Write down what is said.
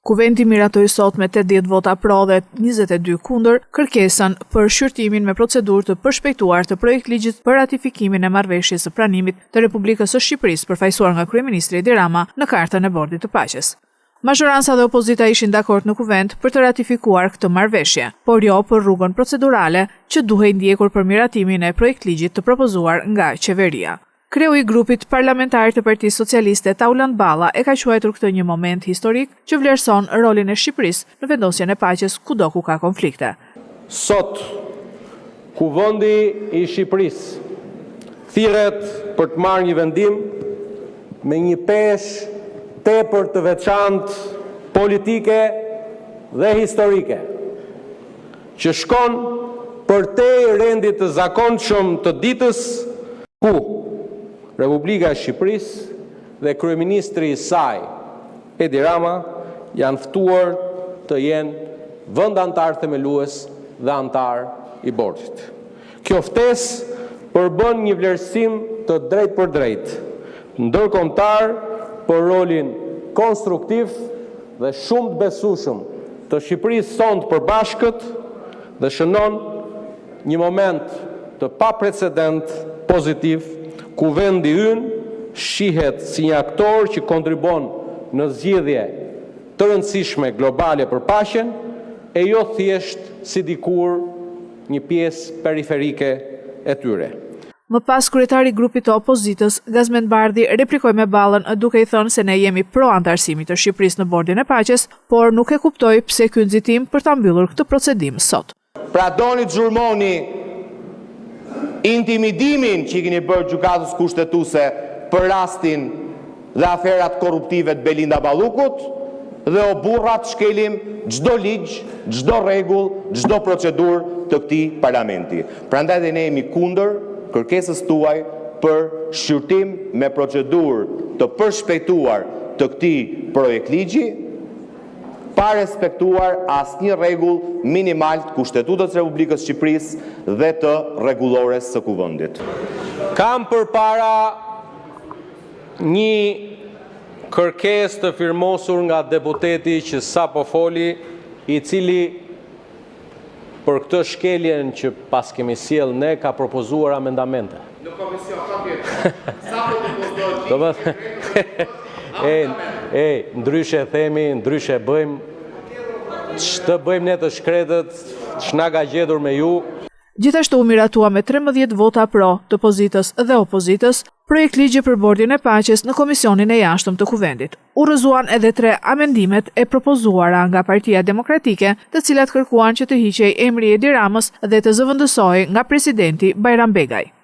Kuvendi miratoi sot me 80 vota pro dhe 22 kundër kërkesën për shqyrtimin me procedurë të përshpejtuar të projektligjit për ratifikimin e marrëveshjes së pranimit të Republikës së Shqipërisë përfaqësuar nga kryeministri Edi Rama në Kartën e Bordit të Paqes. Majoranca dhe opozita ishin dakord në kuvend për të ratifikuar këtë marrëveshje, por jo për rrugën procedurale që duhej ndjekur për miratimin e projektligjit të propozuar nga qeveria. Kreu i grupit parlamentar të Partisë Socialiste Tauland Balla e ka quajtur këtë një moment historik që vlerëson rolin e Shqipërisë në vendosjen e paqes kudo ku ka konflikte. Sot, Kuvendi i Shqipërisë thirret për të marrë një vendim me një peshë tepër të veçantë politike dhe historike, që shkon përtej rendit të zakonshëm të ditës ku Republika e Shqipërisë dhe kryeministri i saj, Edi Rama, janë ftuar të jenë vend antar themelues dhe antar i bordit. Kjo ftesë përbën një vlerësim të drejtë për drejtë, ndërkombëtar për rolin konstruktiv dhe shumë të besueshëm të Shqipërisë sonë të përbashkët dhe shënon një moment të paprecedent pozitiv ku vendi ynë shihet si një aktor që kontribon në zgjidhje të rëndësishme globale për paqen e jo thjesht si dikur një pjesë periferike e tyre. Më pas kryetari i grupit të opozitës, Gazmend Bardhi, replikoi me Ballën duke i thënë se ne jemi pro antarësimit të Shqipërisë në Bordin e Paqes, por nuk e kuptoi pse ky nxitim për ta mbyllur këtë procedim sot. Pra doni të zhurmoni intimidimin që i keni bërë gjykatës kushtetuese për rastin dhe aferat korruptive të Belinda Ballukut dhe o burrat shkelim çdo ligj, çdo rregull, çdo procedurë të këtij parlamenti. Prandaj dhe ne jemi kundër kërkesës tuaj për shqyrtim me procedurë të përshpejtuar të këtij projektligji, pa respektuar asnjë rregull minimal të Kushtetutës së Republikës së Shqipërisë dhe të rregullores së Kuvendit. Kam përpara një kërkesë të firmosur nga deputeti që sapo foli, i cili për këtë shkeljen që pas kemi sjell ne ka propozuar amendamente. Në komision, sa po ndryshe themi, ndryshe bëjmë, ç'të bëjmë ne të shkretët, ç'na ka gjetur me ju. Gjithashtu u miratua me 13 vota pro të pozitës dhe opozitës projektligji për Bordin e Paqes në Komisionin e Jashtëm të Kuvendit. U rrëzuan edhe 3 amendimet e propozuara nga Partia Demokratike, të cilat kërkuan që të hiqej emri i Edi Ramës dhe të zëvendësohej nga presidenti Bajram Begaj.